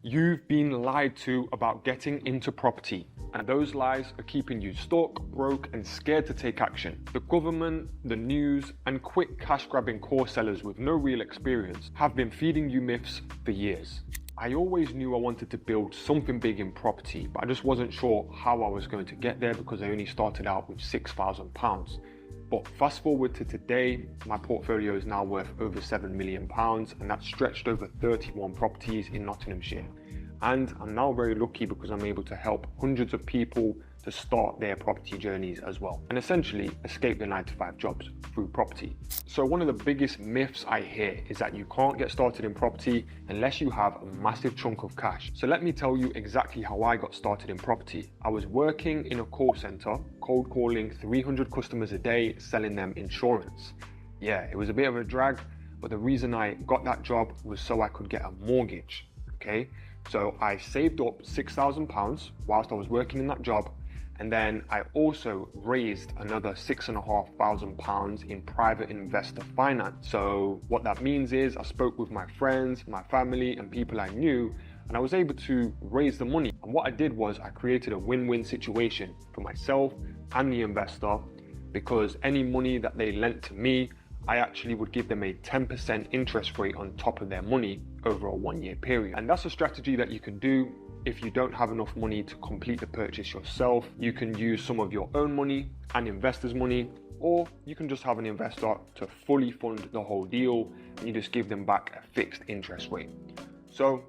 You've been lied to about getting into property, and those lies are keeping you stuck, broke, and scared to take action. The government, the news, and quick cash-grabbing core sellers with no real experience have been feeding you myths for years. I always knew I wanted to build something big in property, but I just wasn't sure how I was going to get there because I only started out with £6,000. But fast forward to today, my portfolio is now worth over £7 million, and that's stretched over 31 properties in Nottinghamshire. And I'm now very lucky because I'm able to help hundreds of people to start their property journeys as well, and essentially escape the 9-to-5 jobs through property. So one of the biggest myths I hear is that you can't get started in property unless you have a massive chunk of cash. So let me tell you exactly how I got started in property. I was working in a call center, cold calling 300 customers a day, selling them insurance. Yeah, it was a bit of a drag, but the reason I got that job was so I could get a mortgage, okay? So I saved up £6,000 whilst I was working in that job, and then I also raised another £6,500 in private investor finance. So what that means is I spoke with my friends, my family, and people I knew, and I was able to raise the money. And what I did was I created a win-win situation for myself and the investor, because any money that they lent to me, I actually would give them a 10% interest rate on top of their money over a 1-year period. And that's a strategy that you can do if you don't have enough money to complete the purchase yourself. You can use some of your own money and investors' money, or you can just have an investor to fully fund the whole deal and you just give them back a fixed interest rate. So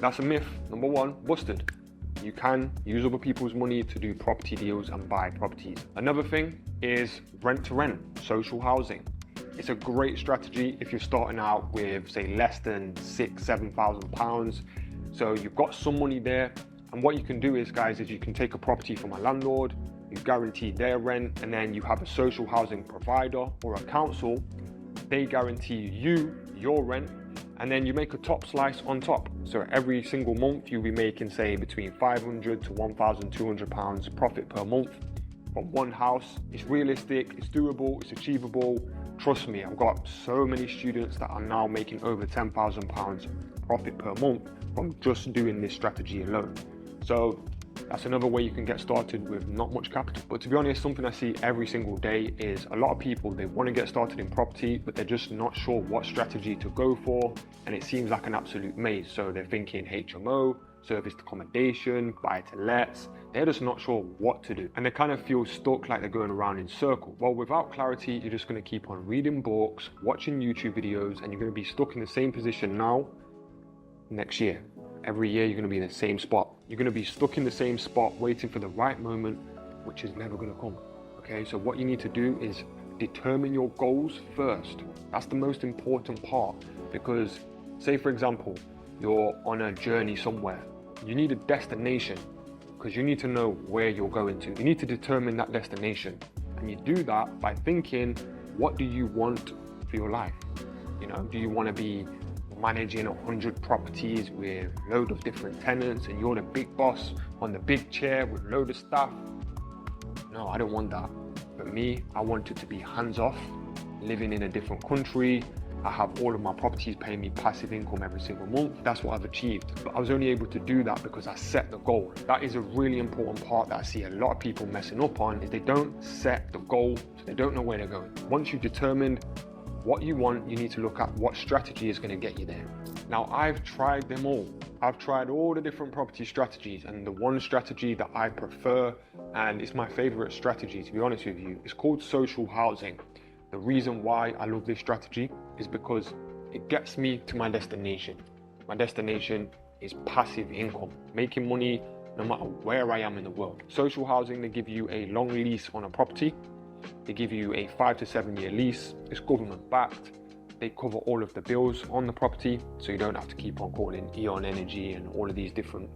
that's a myth. Number one, busted. You can use other people's money to do property deals and buy properties. Another thing is rent to rent, social housing. It's a great strategy if you're starting out with, say, less than £6,000-7,000. So you've got some money there, and what you can do is, guys, is you can take a property from a landlord, you guarantee their rent, and then you have a social housing provider or a council. They guarantee you your rent, and then you make a top slice on top. So every single month you'll be making, say, between £500 to £1,200 profit per month from one house. It's realistic, it's doable, it's achievable. Trust me, I've got so many students that are now making over £10,000 profit per month from just doing this strategy alone. So that's another way you can get started with not much capital. But to be honest, something I see every single day is a lot of people, they want to get started in property, but they're just not sure what strategy to go for. And it seems like an absolute maze. So they're thinking HMO, serviced accommodation, buy to lets. They're just not sure what to do. And they kind of feel stuck, like they're going around in circles. Well, without clarity, you're just going to keep on reading books, watching YouTube videos, and you're going to be stuck in the same position now, next year. Every year, you're going to be in the same spot. You're going to be stuck in the same spot, waiting for the right moment, which is never going to come. Okay, so what you need to do is determine your goals first. That's the most important part, because say, for example, you're on a journey somewhere. You need a destination, because you need to know where you're going to. You need to determine that destination. And you do that by thinking, what do you want for your life? You know, do you want to be managing 100 properties with a load of different tenants and you're the big boss on the big chair with a load of staff? No, I don't want that. But me, I want it to be hands-off, living in a different country. I have all of my properties paying me passive income every single month. That's what I've achieved. But I was only able to do that because I set the goal. That is a really important part that I see a lot of people messing up on, is they don't set the goal, so they don't know where they're going. Once you've determined what you want, you need to look at what strategy is going to get you there. Now, I've tried them all. I've tried all the different property strategies, and the one strategy that I prefer, and it's my favorite strategy, to be honest with you, is called social housing. The reason why I love this strategy is because it gets me to my destination. My destination is passive income, making money no matter where I am in the world. Social housing, they give you a long lease on a property. They give you a 5 to 7 year lease. It's government backed. They cover all of the bills on the property, so you don't have to keep on calling Eon Energy and all of these different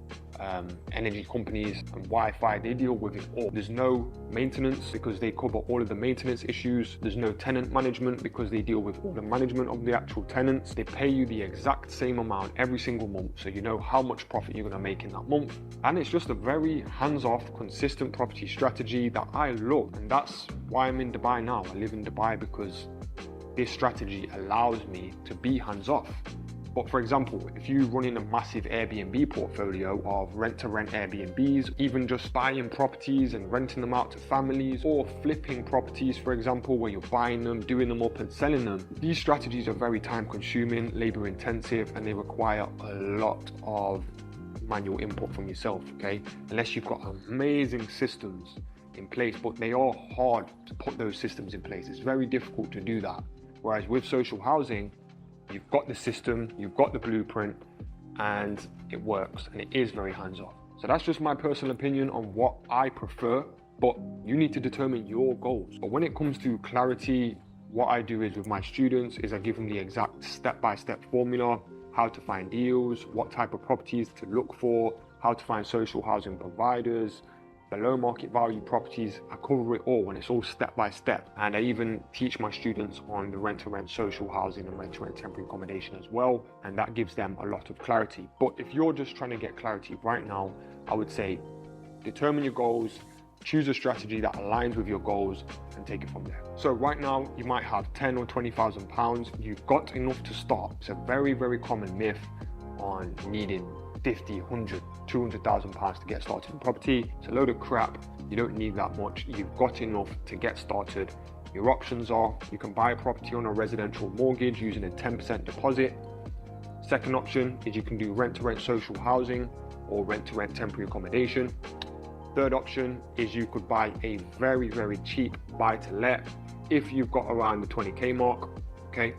energy companies and Wi-Fi. They deal with it all. There's no maintenance because they cover all of the maintenance issues. There's no tenant management because they deal with all the management of the actual tenants. They pay you the exact same amount every single month, so you know how much profit you're going to make in that month. And it's just a very hands-off, consistent property strategy that I love, and that's why I'm in Dubai now. I live in Dubai because this strategy allows me to be hands-off. But for example, if you run in a massive Airbnb portfolio of rent-to-rent Airbnbs, even just buying properties and renting them out to families, or flipping properties, for example, where you're buying them, doing them up and selling them, these strategies are very time consuming, labor intensive, and they require a lot of manual input from yourself, okay? Unless you've got amazing systems in place, but they are hard to put those systems in place. It's very difficult to do that. Whereas with social housing, you've got the system, you've got the blueprint, and it works, and it is very hands-off. So that's just my personal opinion on what I prefer, but you need to determine your goals. But when it comes to clarity, what I do is with my students is I give them the exact step-by-step formula, how to find deals, what type of properties to look for, how to find social housing providers, below market value properties. I cover it all, and it's all step by step. And I even teach my students on the rent-to-rent social housing and rent-to-rent temporary accommodation as well, and that gives them a lot of clarity. But if you're just trying to get clarity right now, I would say determine your goals, choose a strategy that aligns with your goals, and take it from there. So right now you might have 10 or 20,000 pounds. You've got enough to start. It's a very, very common myth on needing 50, 100, 200,000 pounds to get started in property. It's a load of crap. You don't need that much. You've got enough to get started. Your options are you can buy a property on a residential mortgage using a 10% deposit. Second option is you can do rent-to-rent social housing or rent-to-rent temporary accommodation. Third option is you could buy a very, very cheap buy-to-let if you've got around the 20k mark, okay?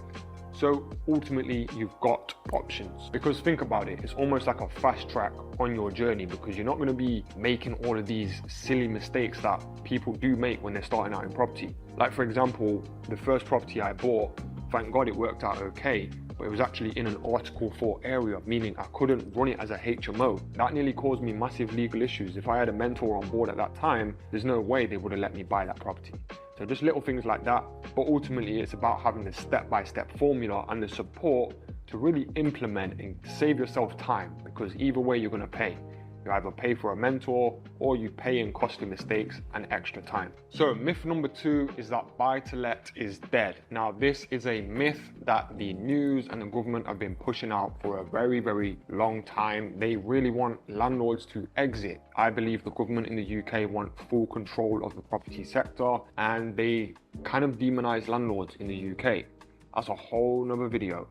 So ultimately you've got options, because think about it, it's almost like a fast track on your journey, because you're not going to be making all of these silly mistakes that people do make when they're starting out in property. Like for example, the first property I bought, thank God it worked out okay, but it was actually in an Article 4 area, meaning I couldn't run it as a HMO. That nearly caused me massive legal issues. If I had a mentor on board at that time, there's no way they would have let me buy that property. So just little things like that, but ultimately it's about having the step-by-step formula and the support to really implement and save yourself time, because either way you're going to pay. You either pay for a mentor or you pay in costly mistakes and extra time. So myth number 2 is that buy-to-let is dead. Now this is a myth that the news and the government have been pushing out for a very, very long time. They really want landlords to exit. I believe the government in the UK want full control of the property sector, and they kind of demonize landlords in the UK. That's a whole nother video.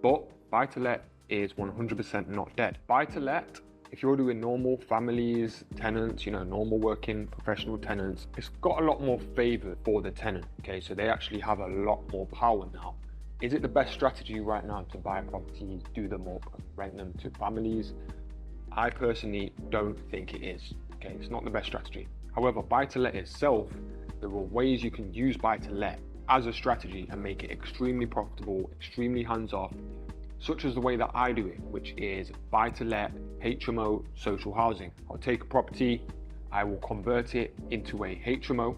But buy-to-let is 100% not dead. Buy-to-let, if you're doing normal families, tenants, normal working professional tenants, it's got a lot more favor for the tenant, okay? So they actually have a lot more power now. Is it the best strategy right now to buy properties, do them up, and rent them to families? I personally don't think it is, okay? It's not the best strategy. However, buy-to-let itself, there are ways you can use buy-to-let as a strategy and make it extremely profitable, extremely hands-off, such as the way that I do it, which is buy-to-let, HMO, social housing. I'll take a property, I will convert it into a HMO,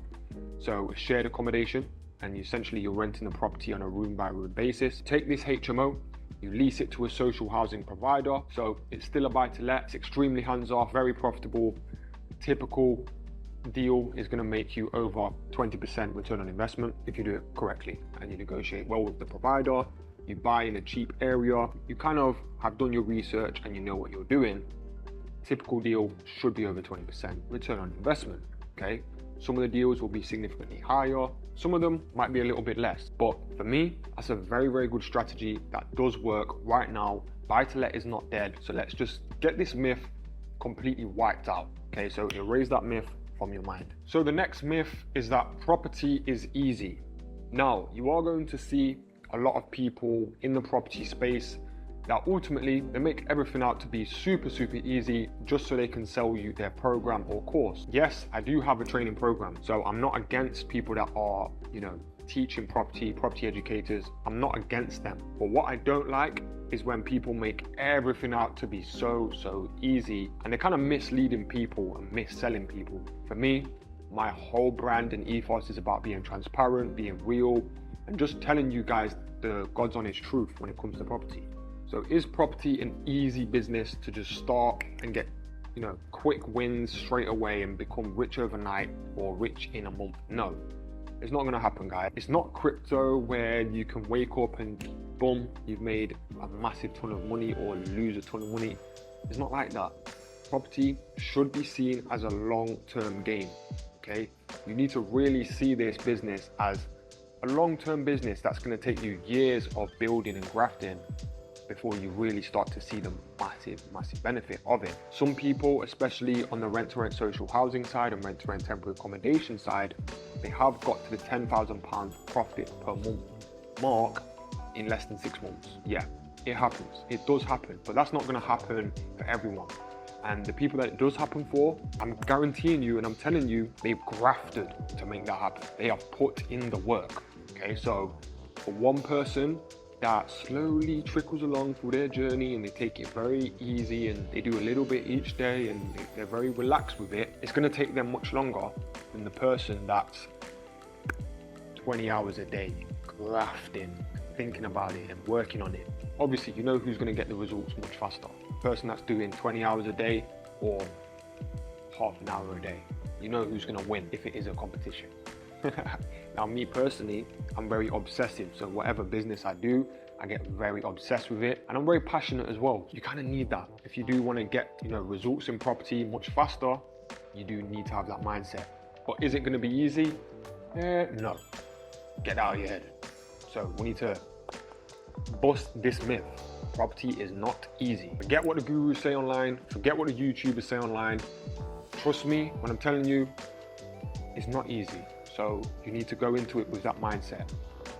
so a shared accommodation, and essentially you're renting the property on a room-by-room basis. Take this HMO, you lease it to a social housing provider, so it's still a buy-to-let, it's extremely hands-off, very profitable. Typical deal is going to make you over 20% return on investment if you do it correctly and you negotiate well with the provider. You buy in a cheap area, you kind of have done your research and you know what you're doing. Typical deal should be over 20% return on investment, okay? Some of the deals will be significantly higher, some of them might be a little bit less, but for me, that's a very, very good strategy that does work right now. Buy-to-let is not dead, so let's just get this myth completely wiped out, okay? So erase that myth from your mind. So the next myth is that property is easy. Now, you are going to see a lot of people in the property space that ultimately they make everything out to be super, super easy just so they can sell you their program or course. Yes, I do have a training program, so I'm not against people that are, teaching property educators. I'm not against them. But what I don't like is when people make everything out to be so easy, and they're kind of misleading people and mis-selling people. For me, my whole brand and ethos is about being transparent, being real, and just telling you guys the God's honest truth when it comes to property. So is property an easy business to just start and get, quick wins straight away and become rich overnight or rich in a month? No. It's not going to happen, guys. It's not crypto where you can wake up and boom, you've made a massive ton of money or lose a ton of money. It's not like that. Property should be seen as a long-term game, okay? You need to really see this business as a long-term business that's going to take you years of building and grafting before you really start to see the massive benefit of it. Some people, especially on the rent-to-rent social housing side and rent-to-rent temporary accommodation side, they have got to the £10,000 profit per month mark in less than 6 months. Yeah, it happens. It does happen, but that's not going to happen for everyone. And the people that it does happen for, I'm guaranteeing you and I'm telling you, they've grafted to make that happen. They have put in the work. Okay, so for one person that slowly trickles along through their journey and they take it very easy and they do a little bit each day and they're very relaxed with it, it's going to take them much longer than the person that's 20 hours a day grafting, thinking about it and working on it. Obviously, you know who's going to get the results much faster. The person that's doing 20 hours a day or half an hour a day. You know who's going to win if it is a competition. Now, me personally, I'm very obsessive. So whatever business I do, I get very obsessed with it. And I'm very passionate as well. You kind of need that. If you do want to get, results in property much faster, you do need to have that mindset. But is it going to be easy? No. Get out of your head. So we need to bust this myth. Property is not easy. Forget what the gurus say online. Forget what the YouTubers say online. Trust me when I'm telling you, it's not easy. So you need to go into it with that mindset.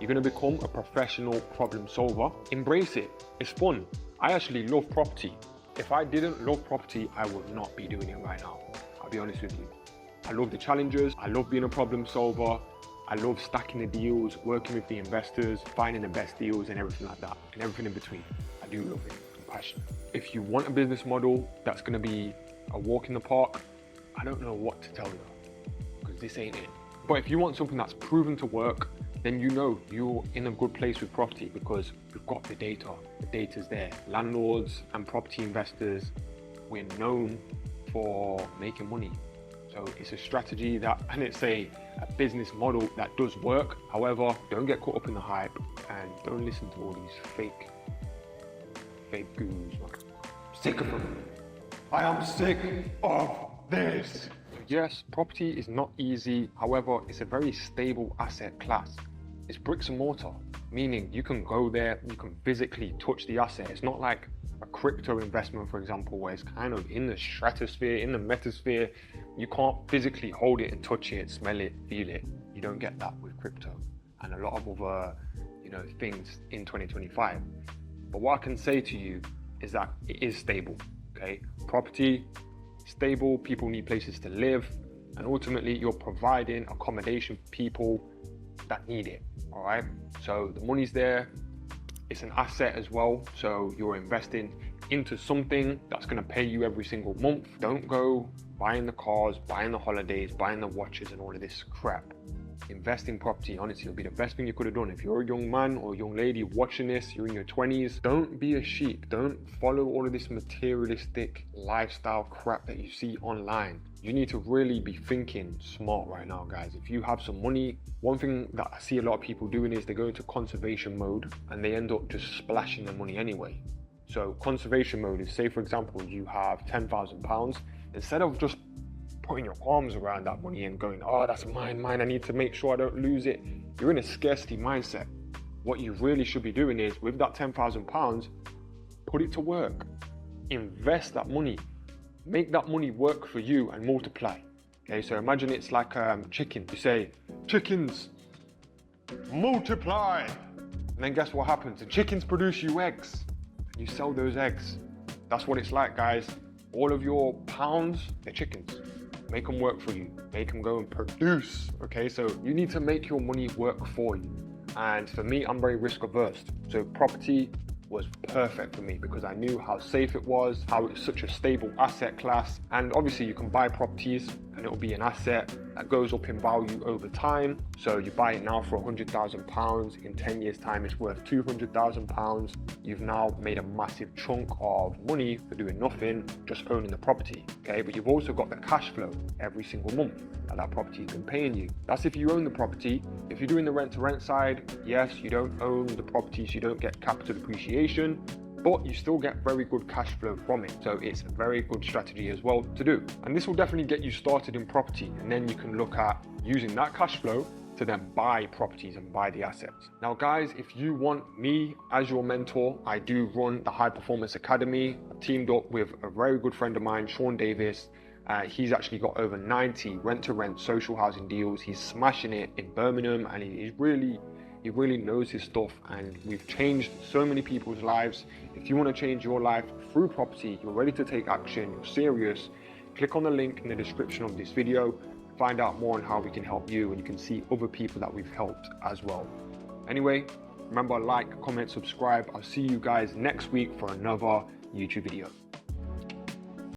You're going to become a professional problem solver. Embrace it. It's fun. I actually love property. If I didn't love property, I would not be doing it right now. I'll be honest with you. I love the challenges. I love being a problem solver. I love stacking the deals, working with the investors, finding the best deals and everything like that, and everything in between. I do love it. I'm passionate. If you want a business model that's going to be a walk in the park, I don't know what to tell you, because this ain't it. But if you want something that's proven to work, then you know you're in a good place with property because we've got the data. The data's there. Landlords and property investors, we're known for making money. So it's a strategy and it's a business model that does work. However, don't get caught up in the hype and don't listen to all these fake gurus, man. Sick of them. I am sick of this. Yes, property is not easy. However, it's a very stable asset class. It's bricks and mortar, meaning you can go there, you can physically touch the asset. It's not like a crypto investment, for example, where it's kind of in the stratosphere, in the metasphere. You can't physically hold it and touch it, smell it, feel it. You don't get that with crypto and a lot of other, things in 2025. But what I can say to you is that it is stable, okay? Property, stable, people need places to live, and ultimately you're providing accommodation for people that need it, all right? So the money's there, it's an asset as well, so you're investing into something that's gonna pay you every single month. Don't go buying the cars, buying the holidays, buying the watches and all of this crap. Invest in property, honestly, it'll be the best thing you could have done. If you're a young man or a young lady watching this, you're in your 20s, don't be a sheep. Don't follow all of this materialistic lifestyle crap that you see online. You need to really be thinking smart right now, guys. If you have some money, one thing that I see a lot of people doing is they go into conservation mode and they end up just splashing their money anyway. So conservation mode is, say for example, you have £10,000, instead of just putting your arms around that money and going, oh, that's mine, I need to make sure I don't lose it. You're in a scarcity mindset. What you really should be doing is, with that £10,000, put it to work. Invest that money. Make that money work for you and multiply. Okay, so imagine it's like chicken. You say, chickens, multiply. And then guess what happens? The chickens produce you eggs. You sell those eggs. That's what it's like, guys. All of your pounds, they're chickens. Make them work for you. Make them go and produce. Okay, so you need to make your money work for you. And for me, I'm very risk averse. So property was perfect for me because I knew how safe it was, how it's such a stable asset class. And obviously you can buy properties and it'll be an asset that goes up in value over time. So you buy it now for £100,000, in 10 years time it's worth £200,000. You've now made a massive chunk of money for doing nothing, just owning the property, okay? But you've also got the cash flow every single month that property has been paying you. That's if you own the property. If you're doing the rent to rent side, yes, you don't own the property, so you don't get capital depreciation, but you still get very good cash flow from it. So it's a very good strategy as well to do. And this will definitely get you started in property. And then you can look at using that cash flow to then buy properties and buy the assets. Now guys, if you want me as your mentor, I do run the High Performance Academy. I teamed up with a very good friend of mine, Sean Davis. He's actually got over 90 rent-to-rent social housing deals. He's smashing it in Birmingham, and he really knows his stuff, and we've changed so many people's lives. If you want to change your life through property, you're ready to take action, you're serious, click on the link in the description of this video, find out more on how we can help you, and you can see other people that we've helped as well. Anyway, remember, like, comment, subscribe. I'll see you guys next week for another YouTube video.